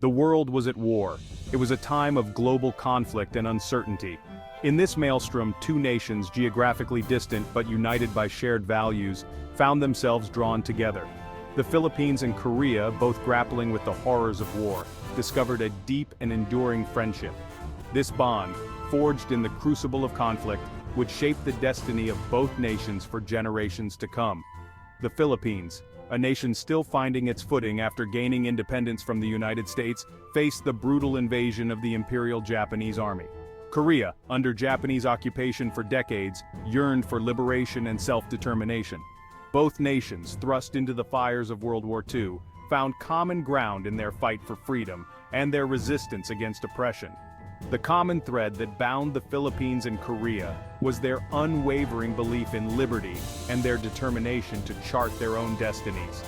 The world was at war. It was a time of global conflict and uncertainty. In this maelstrom, two nations geographically distant but united by shared values found themselves drawn together. The Philippines and Korea, both grappling with the horrors of war, discovered a deep and enduring friendship. This bond, forged in the crucible of conflict, would shape the destiny of both nations for generations to come. The Philippines, a nation still finding its footing after gaining independence from the United States, faced the brutal invasion of the Imperial Japanese Army. Korea, under Japanese occupation for decades, yearned for liberation and self-determination. Both nations, thrust into the fires of World War II, found common ground in their fight for freedom and their resistance against oppression. The common thread that bound the Philippines and Korea was their unwavering belief in liberty and their determination to chart their own destinies.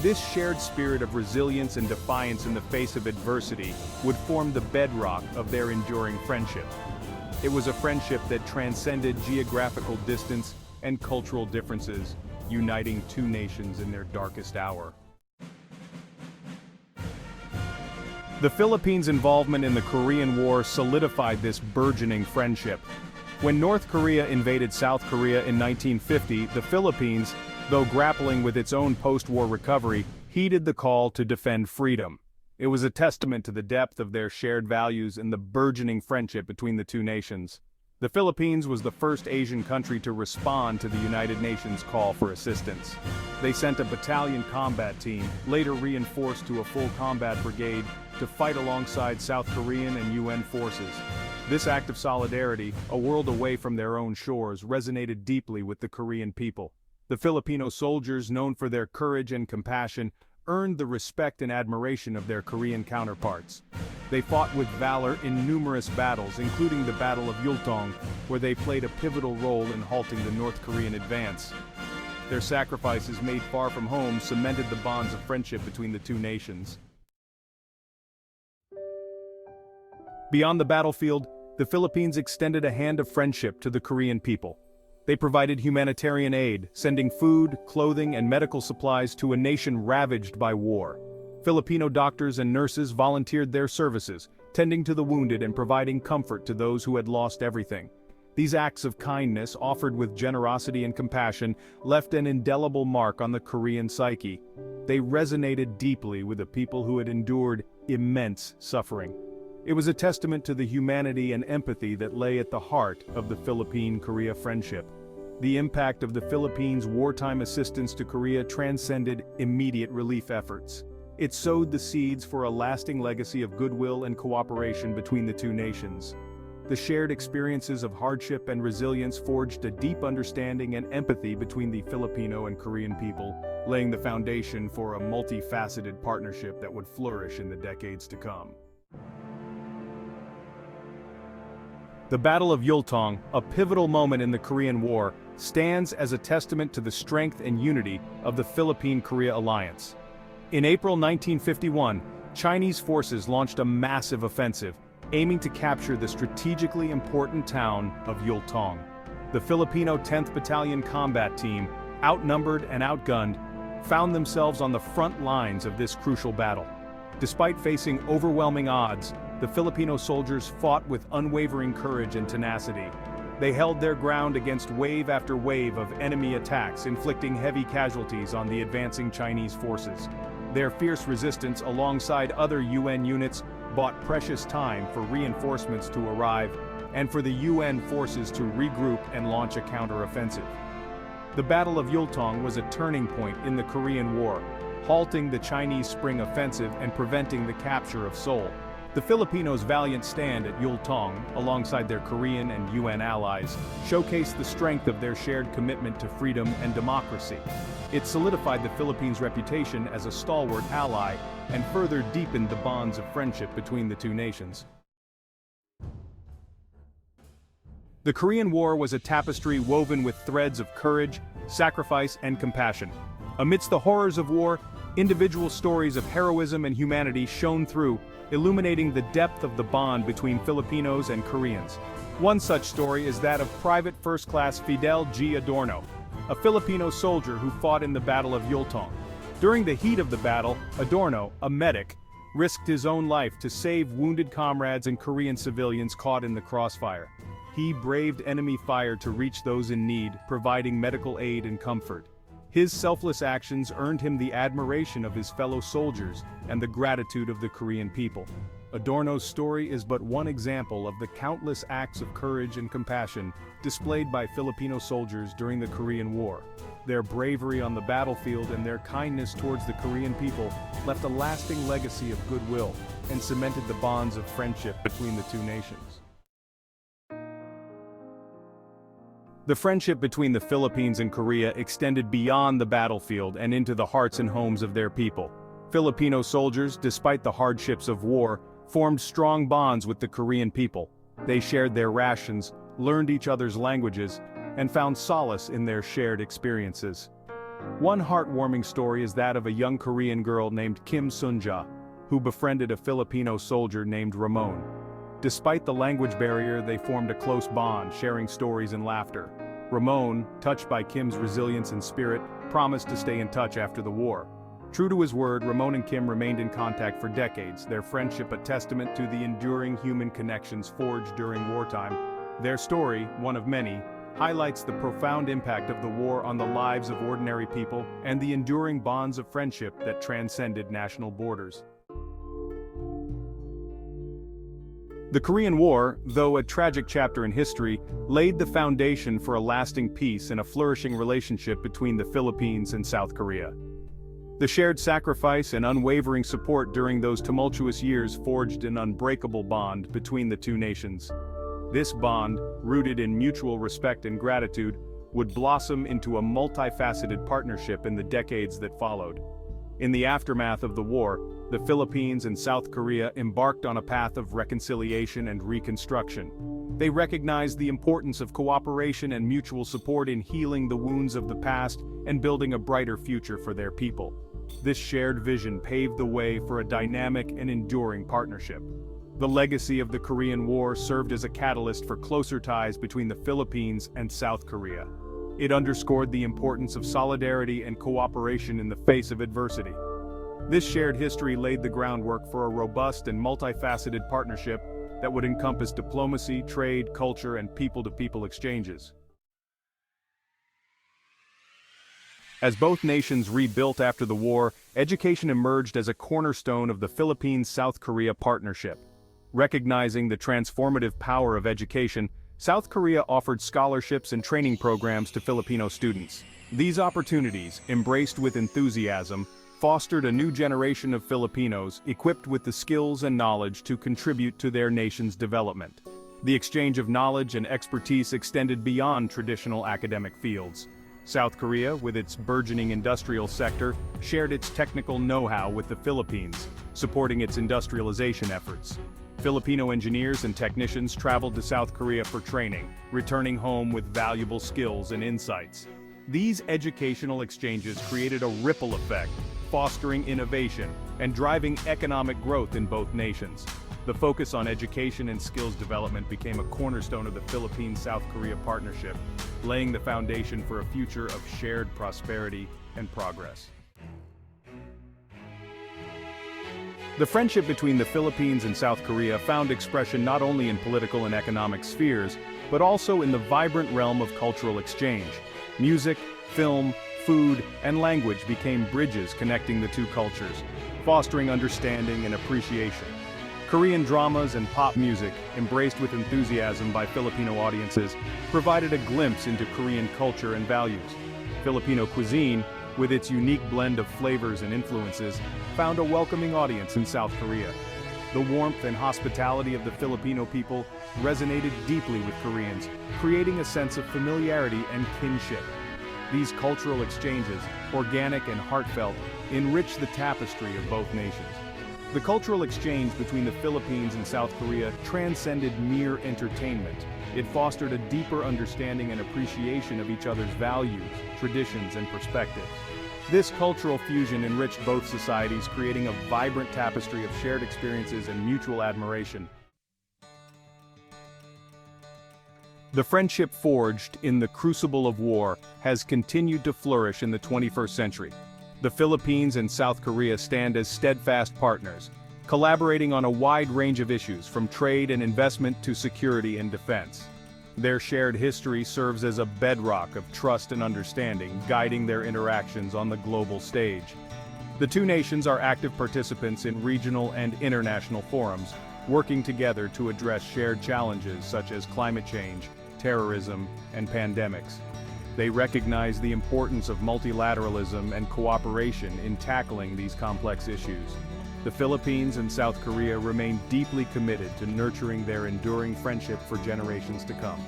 This shared spirit of resilience and defiance in the face of adversity would form the bedrock of their enduring friendship. It was a friendship that transcended geographical distance and cultural differences, uniting two nations in their darkest hour. The Philippines' involvement in the Korean War solidified this burgeoning friendship. When North Korea invaded South Korea in 1950, the Philippines, though grappling with its own post-war recovery, heeded the call to defend freedom. It was a testament to the depth of their shared values and the burgeoning friendship between the two nations. The Philippines was the first Asian country to respond to the United Nations call for assistance. They sent a battalion combat team, later reinforced to a full combat brigade, to fight alongside South Korean and UN forces. This act of solidarity, a world away from their own shores, resonated deeply with the Korean people. The Filipino soldiers, known for their courage and compassion, earned the respect and admiration of their Korean counterparts. They fought with valor in numerous battles, including the Battle of Yultong, where they played a pivotal role in halting the North Korean advance. Their sacrifices made far from home cemented the bonds of friendship between the two nations. Beyond the battlefield, the Philippines extended a hand of friendship to the Korean people. They provided humanitarian aid, sending food, clothing, and medical supplies to a nation ravaged by war. Filipino doctors and nurses volunteered their services, tending to the wounded and providing comfort to those who had lost everything. These acts of kindness, offered with generosity and compassion, left an indelible mark on the Korean psyche. They resonated deeply with a people who had endured immense suffering. It was a testament to the humanity and empathy that lay at the heart of the Philippine-Korea friendship. The impact of the Philippines' wartime assistance to Korea transcended immediate relief efforts. It sowed the seeds for a lasting legacy of goodwill and cooperation between the two nations. The shared experiences of hardship and resilience forged a deep understanding and empathy between the Filipino and Korean people, laying the foundation for a multifaceted partnership that would flourish in the decades to come. The Battle of Yultong, a pivotal moment in the Korean War, stands as a testament to the strength and unity of the Philippine-Korea alliance. In April 1951, Chinese forces launched a massive offensive, aiming to capture the strategically important town of Yultong. The Filipino 10th Battalion Combat Team, outnumbered and outgunned, found themselves on the front lines of this crucial battle. Despite facing overwhelming odds, the Filipino soldiers fought with unwavering courage and tenacity. They held their ground against wave after wave of enemy attacks, inflicting heavy casualties on the advancing Chinese forces. Their fierce resistance, alongside other UN units, bought precious time for reinforcements to arrive and for the UN forces to regroup and launch a counteroffensive. The Battle of Yultong was a turning point in the Korean War, halting the Chinese Spring Offensive and preventing the capture of Seoul. The Filipinos' valiant stand at Yultong, alongside their Korean and UN allies, showcased the strength of their shared commitment to freedom and democracy. It solidified the Philippines' reputation as a stalwart ally and further deepened the bonds of friendship between the two nations. The Korean War was a tapestry woven with threads of courage, sacrifice, and compassion. Amidst the horrors of war, individual stories of heroism and humanity shone through, illuminating the depth of the bond between Filipinos and Koreans. One such story is that of Private First Class Fidel G. Adorno, a Filipino soldier who fought in the Battle of Yultong. During the heat of the battle, Adorno, a medic, risked his own life to save wounded comrades and Korean civilians caught in the crossfire. He braved enemy fire to reach those in need, providing medical aid and comfort. His selfless actions earned him the admiration of his fellow soldiers and the gratitude of the Korean people. Adorno's story is but one example of the countless acts of courage and compassion displayed by Filipino soldiers during the Korean War. Their bravery on the battlefield and their kindness towards the Korean people left a lasting legacy of goodwill and cemented the bonds of friendship between the two nations. The friendship between the Philippines and Korea extended beyond the battlefield and into the hearts and homes of their people. Filipino soldiers, despite the hardships of war, formed strong bonds with the Korean people. They shared their rations, learned each other's languages, and found solace in their shared experiences. One heartwarming story is that of a young Korean girl named Kim Sunja, who befriended a Filipino soldier named Ramon. Despite the language barrier, they formed a close bond, sharing stories and laughter. Ramon, touched by Kim's resilience and spirit, promised to stay in touch after the war. True to his word, Ramon and Kim remained in contact for decades, their friendship a testament to the enduring human connections forged during wartime. Their story, one of many, highlights the profound impact of the war on the lives of ordinary people and the enduring bonds of friendship that transcended national borders. The Korean War, though a tragic chapter in history, laid the foundation for a lasting peace and a flourishing relationship between the Philippines and South Korea. The shared sacrifice and unwavering support during those tumultuous years forged an unbreakable bond between the two nations. This bond, rooted in mutual respect and gratitude, would blossom into a multifaceted partnership in the decades that followed. In the aftermath of the war, the Philippines and South Korea embarked on a path of reconciliation and reconstruction. They recognized the importance of cooperation and mutual support in healing the wounds of the past and building a brighter future for their people. This shared vision paved the way for a dynamic and enduring partnership. The legacy of the Korean War served as a catalyst for closer ties between the Philippines and South Korea. It underscored the importance of solidarity and cooperation in the face of adversity. This shared history laid the groundwork for a robust and multifaceted partnership that would encompass diplomacy, trade, culture, and people-to-people exchanges. As both nations rebuilt after the war, education emerged as a cornerstone of the Philippines-South Korea partnership. Recognizing the transformative power of education, South Korea offered scholarships and training programs to Filipino students. These opportunities, embraced with enthusiasm, fostered a new generation of Filipinos equipped with the skills and knowledge to contribute to their nation's development. The exchange of knowledge and expertise extended beyond traditional academic fields. South Korea, with its burgeoning industrial sector, shared its technical know-how with the Philippines, supporting its industrialization efforts. Filipino engineers and technicians traveled to South Korea for training, returning home with valuable skills and insights. These educational exchanges created a ripple effect, fostering innovation and driving economic growth in both nations. The focus on education and skills development became a cornerstone of the Philippines-South Korea partnership, laying the foundation for a future of shared prosperity and progress. The friendship between the Philippines and South Korea found expression not only in political and economic spheres, but also in the vibrant realm of cultural exchange. Music, film, food, and language became bridges connecting the two cultures, fostering understanding and appreciation. Korean dramas and pop music, embraced with enthusiasm by Filipino audiences, provided a glimpse into Korean culture and values. Filipino cuisine, with its unique blend of flavors and influences, found a welcoming audience in South Korea. The warmth and hospitality of the Filipino people resonated deeply with Koreans, creating a sense of familiarity and kinship. These cultural exchanges, organic and heartfelt, enriched the tapestry of both nations. The cultural exchange between the Philippines and South Korea transcended mere entertainment. It fostered a deeper understanding and appreciation of each other's values, traditions, and perspectives. This cultural fusion enriched both societies, creating a vibrant tapestry of shared experiences and mutual admiration. The friendship forged in the crucible of war has continued to flourish in the 21st century. The Philippines and South Korea stand as steadfast partners, collaborating on a wide range of issues from trade and investment to security and defense. Their shared history serves as a bedrock of trust and understanding, guiding their interactions on the global stage. The two nations are active participants in regional and international forums, working together to address shared challenges such as climate change, terrorism, and pandemics. They recognize the importance of multilateralism and cooperation in tackling these complex issues. The Philippines and South Korea remain deeply committed to nurturing their enduring friendship for generations to come.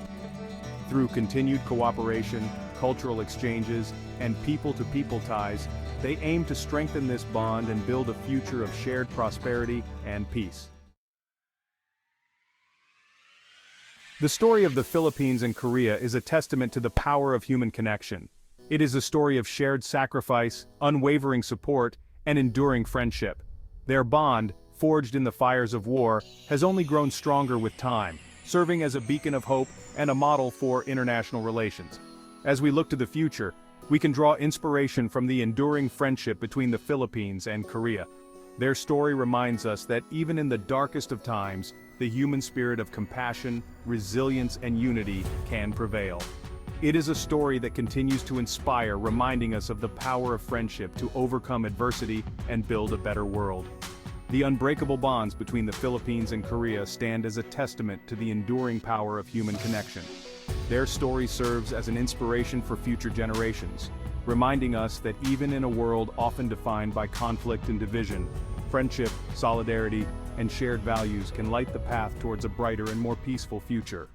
Through continued cooperation, cultural exchanges, and people-to-people ties, they aim to strengthen this bond and build a future of shared prosperity and peace. The story of the Philippines and Korea is a testament to the power of human connection. It is a story of shared sacrifice, unwavering support, and enduring friendship. Their bond, forged in the fires of war, has only grown stronger with time, serving as a beacon of hope and a model for international relations. As we look to the future, we can draw inspiration from the enduring friendship between the Philippines and Korea. Their story reminds us that even in the darkest of times, the human spirit of compassion, resilience, and unity can prevail. It is a story that continues to inspire, reminding us of the power of friendship to overcome adversity and build a better world. The unbreakable bonds between the Philippines and Korea stand as a testament to the enduring power of human connection. Their story serves as an inspiration for future generations, reminding us that even in a world often defined by conflict and division, friendship, solidarity, and shared values can light the path towards a brighter and more peaceful future.